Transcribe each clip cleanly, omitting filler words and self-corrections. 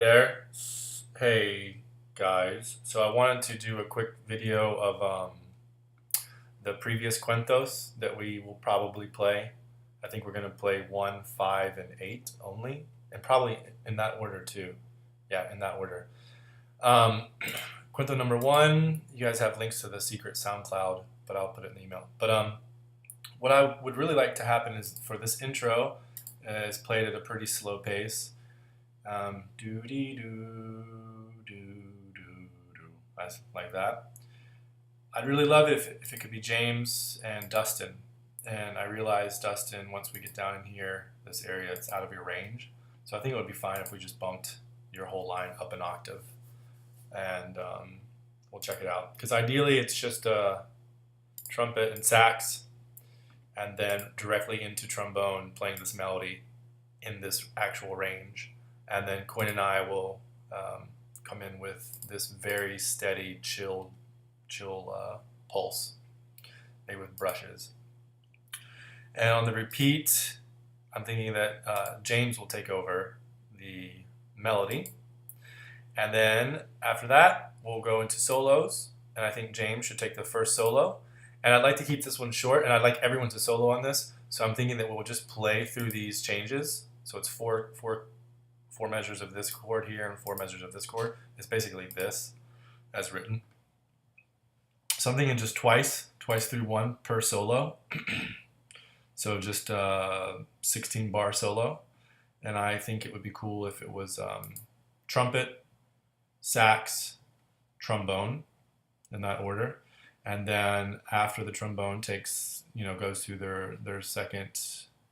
There. Hey guys. So I wanted to do a quick video of the previous Cuentos that we will probably play. I think we're gonna play 1, 5, and 8 only, and probably in that order too. Yeah, in that order. Um, Cuento number 1. You guys have links to the secret SoundCloud, but I'll put it in the email. But what I would really like to happen is for this intro is played at a pretty slow pace. Do dee doo doo doo doo, like that. I'd really love it if it could be James and Dustin. And I realized Dustin, once we get down in here, this area, it's out of your range. So I think it would be fine if we just bumped your whole line up an octave, and we'll check it out. Because ideally, it's just a trumpet and sax, and then directly into trombone playing this melody in this actual range. And then Quinn and I will come in with this very steady, chill pulse made with brushes. And on the repeat, I'm thinking that James will take over the melody. And then after that, we'll go into solos. And I think James should take the first solo. And I'd like to keep this one short, and I'd like everyone to solo on this. So I'm thinking that we'll just play through these changes. So it's four measures of this chord here and 4 measures of this chord. It's basically this as written. So I'm thinking just twice through one per solo. So just 16 bar solo. And I think it would be cool if it was trumpet, sax, trombone in that order. And then after the trombone goes through their second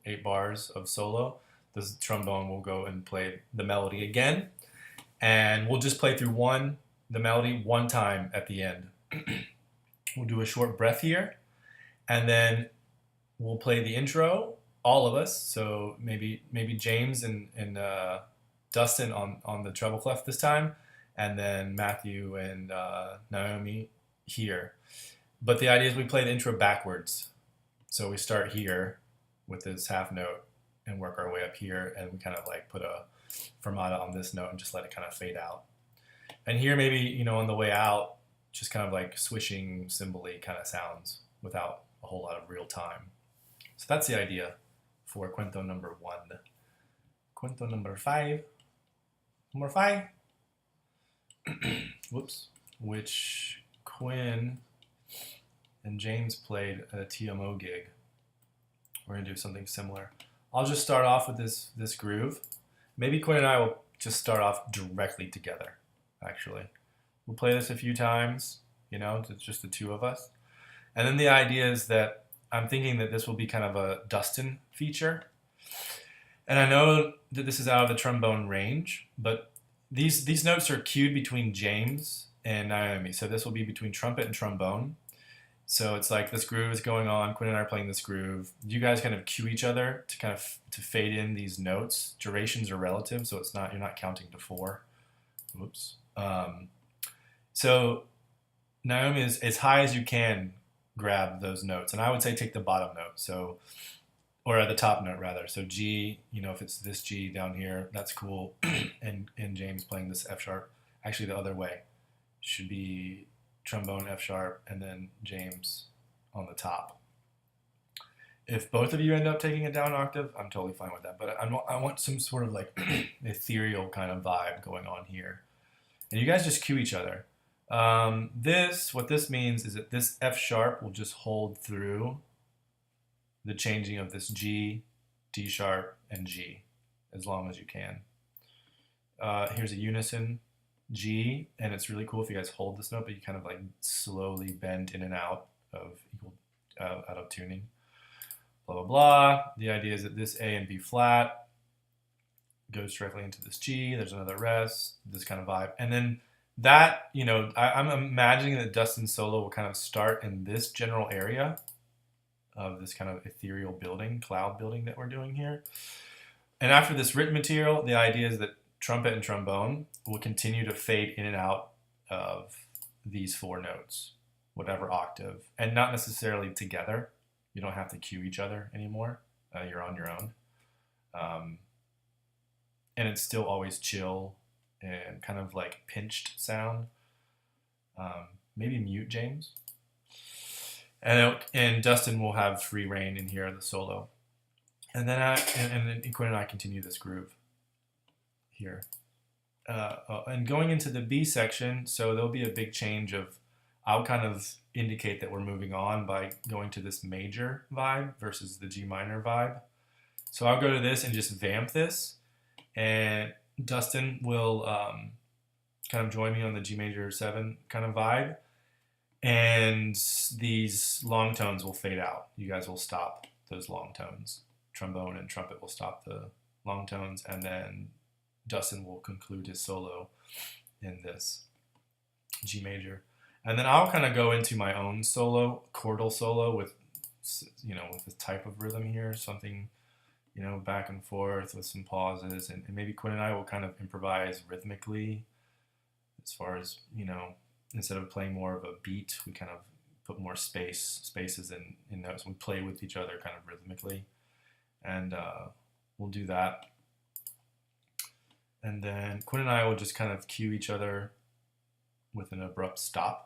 8 bars of solo, the trombone will go and play the melody again. And we'll just play through the melody one time at the end. We'll do a short breath here, and then we'll play the intro, all of us. So maybe James and Dustin on the treble clef this time, and then Matthew and Naomi here. But the idea is we play the intro backwards. So we start here with this half note and work our way up here, and we kind of like put a fermata on this note and just let it kind of fade out. And here maybe, on the way out, just kind of like swishing cymbally kind of sounds without a whole lot of real time. So that's the idea for Cuento number 1. Cuento number 5. Number 5. Whoops. Which Quinn and James played at a TMO gig. We're going to do something similar. I'll just start off with this groove. Maybe Quinn and I will just start off directly together, actually. We'll play this a few times, it's just the two of us. And then the idea is that I'm thinking that this will be kind of a Dustin feature. And I know that this is out of the trombone range, but these notes are cued between James and Naomi. So this will be between trumpet and trombone. So it's like this groove is going on. Quinn and I are playing this groove. You guys kind of cue each other to kind of to fade in these notes. Durations are relative, so you're not counting to 4. Whoops. So Naomi is as high as you can grab those notes, and I would say take the bottom note. Or the top note rather. So G, if it's this G down here, that's cool. and James playing this F sharp. Actually, the other way should be trombone F sharp and then James on the top. If both of you end up taking it down an octave, I'm totally fine with that. But I want some sort of like ethereal kind of vibe going on here. And you guys just cue each other. What this means is that this F sharp will just hold through the changing of this G, D sharp, and G as long as you can. Here's a unison G, and it's really cool if you guys hold this note, but you kind of like slowly bend in and out of tuning. Blah, blah, blah. The idea is that this A and B flat goes directly into this G. There's another rest, this kind of vibe. And then that, I'm imagining that Dustin's solo will kind of start in this general area of this kind of ethereal building, cloud building that we're doing here. And after this written material, the idea is that trumpet and trombone will continue to fade in and out of these 4 notes, whatever octave, and not necessarily together. You don't have to cue each other anymore. You're on your own. And it's still always chill and kind of like pinched sound. Maybe mute James. And Dustin will have free reign in here, the solo. And then then Quinn and I continue this groove here. And going into the B section, so there'll be a big change of, I'll kind of indicate that we're moving on by going to this major vibe versus the G minor vibe. So I'll go to this and just vamp this, and Dustin will kind of join me on the G major 7 kind of vibe, and these long tones will fade out. You guys will stop those long tones. Trombone and trumpet will stop the long tones, and then Dustin will conclude his solo in this G major. And then I'll kind of go into my own solo, chordal solo with, with this type of rhythm here, something, back and forth with some pauses, and maybe Quinn and I will kind of improvise rhythmically as far as, instead of playing more of a beat, we kind of put more spaces in those. We play with each other kind of rhythmically, and we'll do that. And then Quinn and I will just kind of cue each other with an abrupt stop.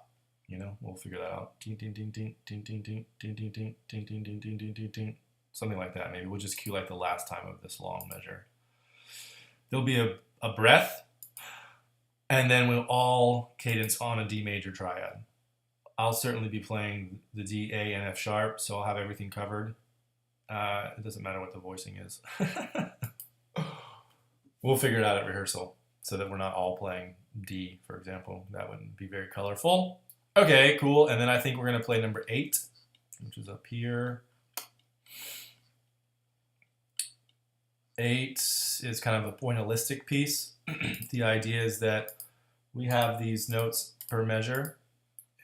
We'll figure that out. Something like that. Maybe we'll just cue like the last time of this long measure. There'll be a breath, and then we'll all cadence on a D major triad. I'll certainly be playing the D, A, and F sharp, so I'll have everything covered. It doesn't matter what the voicing is. We'll figure it out at rehearsal so that we're not all playing D, for example. That wouldn't be very colorful. Okay, cool. And then I think we're going to play number 8, which is up here. 8 is kind of a pointillistic piece. The idea is that we have these notes per measure,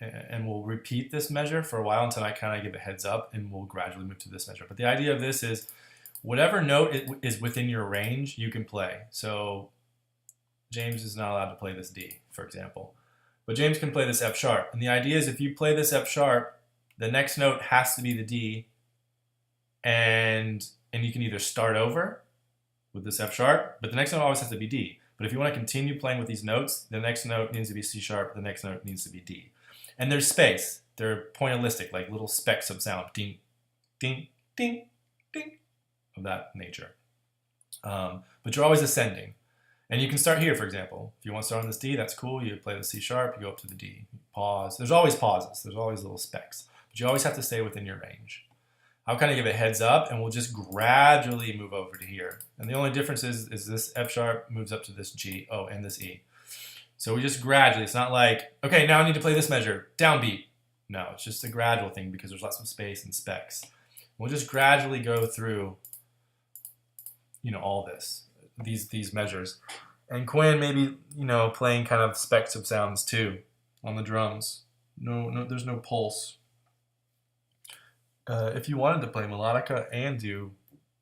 and we'll repeat this measure for a while until I kind of give a heads up, and we'll gradually move to this measure. But the idea of this is whatever note is within your range, you can play. So James is not allowed to play this D, for example. But James can play this F sharp. And the idea is if you play this F sharp, the next note has to be the D, and you can either start over with this F sharp, but the next note always has to be D. But if you want to continue playing with these notes, the next note needs to be C sharp, the next note needs to be D. And there's space. They're pointillistic, like little specks of sound. Ding, ding, ding, ding, of that nature. But you're always ascending. And you can start here, for example. If you want to start on this D, that's cool. You play the C sharp, you go up to the D. Pause. There's always pauses. There's always little specks. But you always have to stay within your range. I'll kind of give a heads up, and we'll just gradually move over to here. And the only difference is this F sharp moves up to this G, and this E. So we just gradually, it's not like, okay, now I need to play this measure, downbeat. No, it's just a gradual thing because there's lots of space and specs. We'll just gradually go through, all this, these measures. And Quinn maybe, playing kind of specks of sounds too on the drums. No, there's no pulse. If you wanted to play melodica and do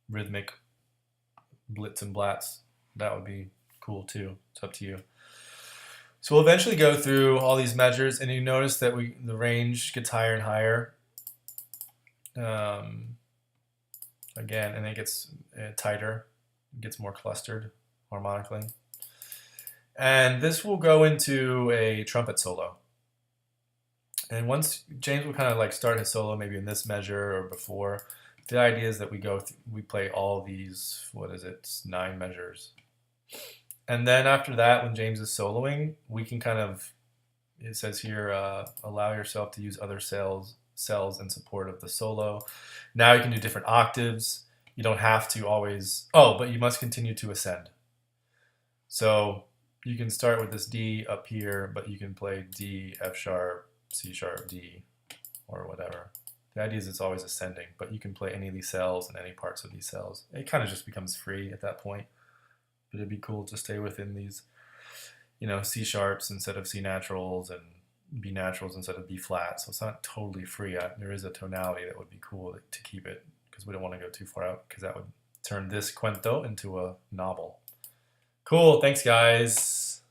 rhythmic blitz and blats, that would be cool too. It's up to you. So we'll eventually go through all these measures, and you notice that the range gets higher and higher. Again, and it gets tighter. It gets more clustered harmonically. And this will go into a trumpet solo. And once James will kind of like start his solo maybe in this measure or before, the idea is that we play all these, 9 measures. And then after that, when James is soloing, we can kind of, it says here, allow yourself to use other cells in support of the solo. Now you can do different octaves. You don't have to always, but you must continue to ascend. So you can start with this D up here, but you can play D, F sharp, C sharp, D, or whatever. The idea is it's always ascending, but you can play any of these cells and any parts of these cells. It kind of just becomes free at that point. But it'd be cool to stay within these, C sharps instead of C naturals and B naturals instead of B flats. So it's not totally free. There is a tonality that would be cool to keep it, because we don't want to go too far out, because that would turn this cuento into a novel. Cool. Thanks, guys.